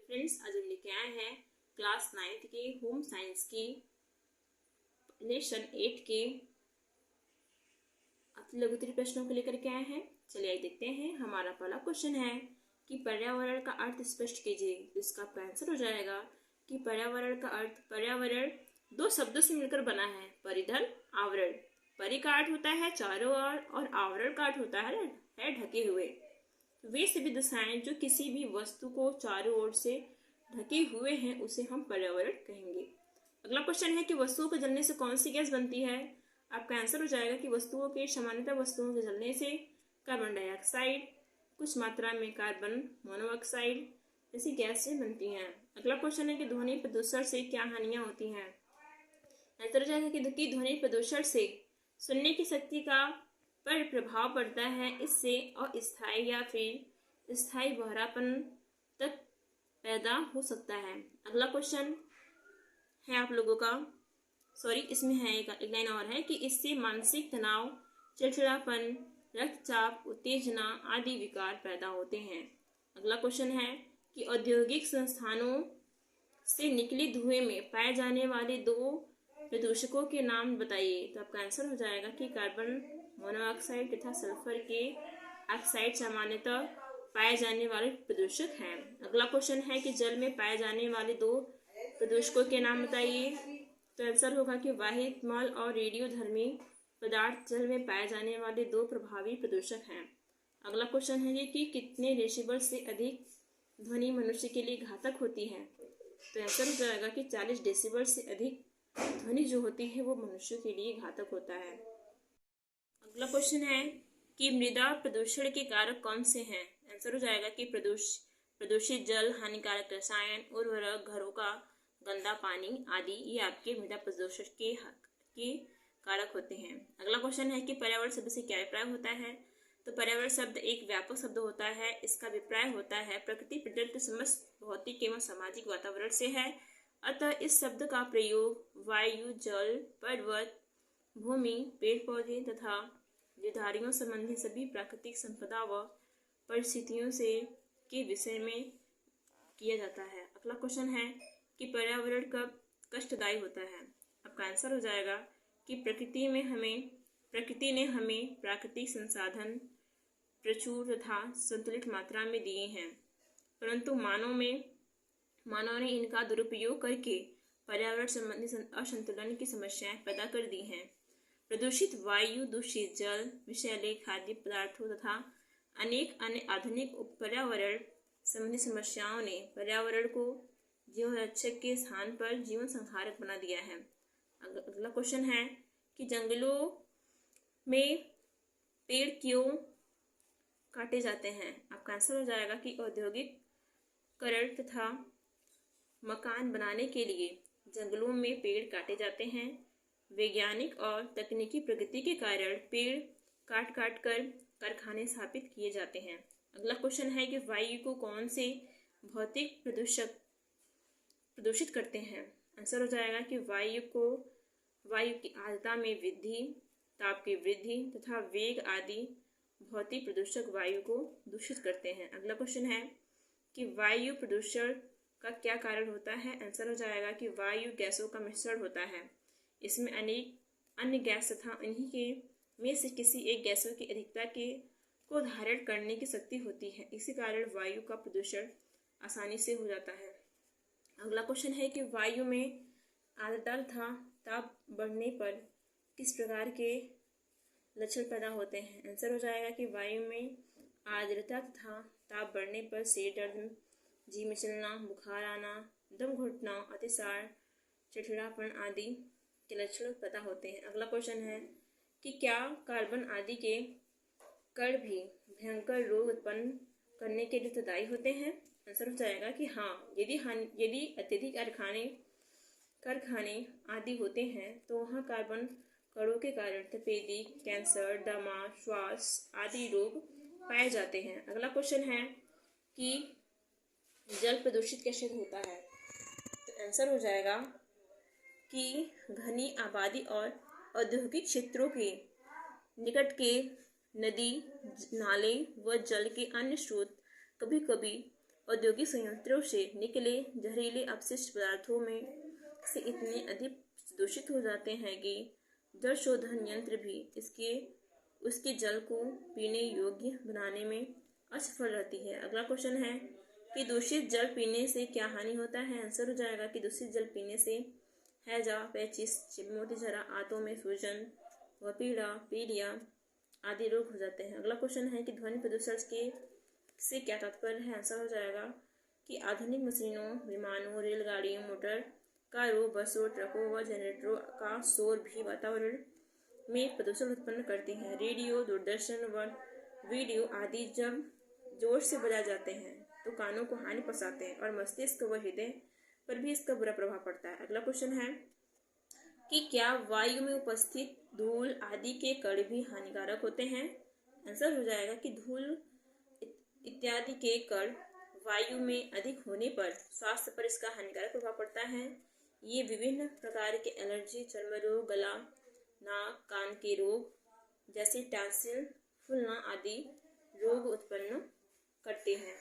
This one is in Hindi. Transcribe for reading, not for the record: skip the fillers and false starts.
फ्रेंड्स, आज हम लेके आए हैं क्लास 9th के होम साइंस की लेसन 8 के लघुत्तरीय प्रश्नों को लेकर के आए हैं। चलिए देखते हैं। हमारा पहला क्वेश्चन है कि पर्यावरण का अर्थ स्पष्ट कीजिए। तो इसका आंसर हो जाएगा कि पर्यावरण का अर्थ, पर्यावरण दो शब्दों से मिलकर बना है, परिधन, आवरण। परि का अर्थ होता है चारों ओर और आवरण का अर्थ होता है ढके हुए। वे सभी दशाएं जो किसी भी वस्तु को चारों ओर से ढके हुए हैं उसे हम पर्यावरण कहेंगे। अगला क्वेश्चन है कि वस्तुओं के जलने से कौन सी गैस बनती है। आपका आंसर हो जाएगा कि वस्तुओं के सामान्यतः वस्तुओं के जलने से कार्बन डाइऑक्साइड, कुछ मात्रा में कार्बन मोनोऑक्साइड जैसी गैस से बनती हैं। अगला क्वेश्चन है कि ध्वनि प्रदूषण से क्या हानियां होती हैं। आंसर हो जाएगा कि ध्वनि प्रदूषण से सुनने की शक्ति का पर प्रभाव पड़ता है। इससे अस्थायी या फिर स्थायी बहरापन तक पैदा हो सकता है। अगला क्वेश्चन है आप लोगों का, इसमें है एक लाइन और है कि इससे मानसिक तनाव, चिड़चिड़ापन, रक्तचाप, उत्तेजना आदि विकार पैदा होते हैं। अगला क्वेश्चन है कि औद्योगिक संस्थानों से निकले धुएं में पाए जाने वाले दो प्रदूषकों के नाम बताइए। तो आपका आंसर हो जाएगा कि कार्बन मोनोऑक्साइड तथा सल्फर के ऑक्साइड सामान्यतः पाए जाने वाले प्रदूषक हैं। अगला क्वेश्चन है कि जल में पाए जाने वाले दो प्रदूषकों के नाम बताइए। तो आंसर होगा कि वाहित मल और रेडियोधर्मी पदार्थ जल में पाए जाने वाले दो प्रभावी प्रदूषक हैं। अगला क्वेश्चन है कि कितने डेसिबल से अधिक ध्वनि मनुष्य के लिए घातक होती है। तो आंसर हो जाएगा कि 40 डेसिबल से अधिक ध्वनि जो होती है वो मनुष्य के लिए घातक होता है। अगला क्वेश्चन है कि मृदा प्रदूषण के कारक कौन से हैं। आंसर हो जाएगा कि प्रदूषित जल, हानिकारक रसायन, उर्वरक, घरों का गंदा पानी आदि ये आपके मृदा प्रदूषण के कारक होते हैं। अगला क्वेश्चन है कि पर्यावरण शब्द से क्या अभिप्राय होता है। तो पर्यावरण शब्द एक व्यापक शब्द होता है। इसका अभिप्राय होता है प्रकृति प्रदत्त समस्त भौतिक एवं सामाजिक वातावरण से है। अतः इस शब्द का प्रयोग वायु, जल, पर्वत, भूमि, पेड़ पौधे तथा जीवधारियों संबंधी सभी प्राकृतिक संपदा व परिस्थितियों से के विषय में किया जाता है। अगला क्वेश्चन है कि पर्यावरण कब कष्टदायी होता है। आपका आंसर हो जाएगा कि प्रकृति ने हमें प्राकृतिक संसाधन प्रचुर तथा संतुलित मात्रा में दिए हैं, परंतु मानव ने इनका दुरुपयोग करके पर्यावरण संबंधी असंतुलन की समस्याएं पैदा कर दी हैं। प्रदूषित वायु, दूषित जल, विषैले खाद्य पदार्थों तथा अनेक अन्य आधुनिक पर्यावरण संबंधी समस्याओं ने पर्यावरण को जीवन रक्षक के स्थान पर जीवन संहारक बना दिया है। अगला क्वेश्चन है कि जंगलों में पेड़ क्यों काटे जाते हैं। आपका आंसर हो जाएगा कि औद्योगिकरण तथा मकान बनाने के लिए जंगलों में पेड़ काटे जाते हैं। वैज्ञानिक और तकनीकी प्रगति के कारण पेड़ काट कर कारखाने स्थापित किए जाते हैं। अगला क्वेश्चन है कि वायु को कौन से भौतिक प्रदूषक प्रदूषित करते हैं। आंसर हो जाएगा कि वायु की आर्द्रता में वृद्धि, ताप की वृद्धि तथा वेग आदि भौतिक प्रदूषक वायु को दूषित करते हैं। अगला क्वेश्चन है कि वायु प्रदूषण का क्या कारण होता है। आंसर हो जाएगा कि वायु गैसों का मिश्रण होता है। इसमें अनेक अन्य गैस तथा इन्हीं के में से किसी एक गैसों की अधिकता को धारण करने की शक्ति होती है। इसी कारण वायु का प्रदूषण आसानी से हो जाता है। अगला क्वेश्चन है कि वायु में आर्द्रता तथा ताप बढ़ने पर किस प्रकार के लक्षण पैदा होते हैं। आंसर हो जाएगा कि वायु में आर्द्रता तथा ताप बढ़ने पर सिर दर्द, जी मचलना, बुखार आना, दम घुटना, अतिसार, चिड़चिड़ापन आदि के लक्षण पैदा होते हैं। अगला क्वेश्चन है कि क्या कार्बन आदि के कण भी भयंकर रोग उत्पन्न करने के लिए उत्तरदायी होते हैं। आंसर हो जाएगा कि हाँ, यदि अत्यधिक कारखाने आदि होते हैं तो वहाँ कार्बन कणों के कारण तपेदिक, कैंसर, दमा, श्वास आदि रोग पाए जाते हैं। अगला क्वेश्चन है कि जल प्रदूषित कैसे होता है। तो आंसर हो जाएगा कि घनी आबादी और औद्योगिक क्षेत्रों के निकट के नदी, नाले व जल के अन्य स्रोत कभी कभी औद्योगिक संयंत्रों से निकले जहरीले अपशिष्ट पदार्थों में से इतने अधिक दूषित हो जाते हैं कि जल शोधन यंत्र भी उसके जल को पीने योग्य बनाने में असफल रहती है। अगला क्वेश्चन है कि दूषित जल पीने से क्या हानि होता है। आंसर हो जाएगा कि दूषित जल पीने से हैजा, पेचिस, मोतीझरा, आंतों में सूजन व पीलिया आदि रोग हो जाते हैं। अगला क्वेश्चन है कि ध्वनि प्रदूषण से क्या तात्पर्य है। आंसर हो जाएगा कि आधुनिक मशीनों, विमानों, रेलगाड़ियों, मोटर कारों, बसों, ट्रकों व जनरेटरों का शोर भी वातावरण में प्रदूषण उत्पन्न करते हैं। रेडियो, दूरदर्शन व वीडियो आदि जब जोर से बजाए जाते हैं तो कानों को हानि पहुंचाते हैं और मस्तिष्क व हृदय पर भी इसका बुरा प्रभाव पड़ता है। अगला क्वेश्चन है कि क्या वायु में उपस्थित धूल आदि के कण भी हानिकारक होते हैं। आंसर हो जाएगा कि धूल इत्यादि के कण वायु में अधिक होने पर स्वास्थ्य पर इसका हानिकारक प्रभाव पड़ता है। ये विभिन्न प्रकार के एलर्जी, चर्म रोग, गला, नाक, कान के रोग जैसे टॉन्सिल फूलना आदि रोग उत्पन्न करते हैं।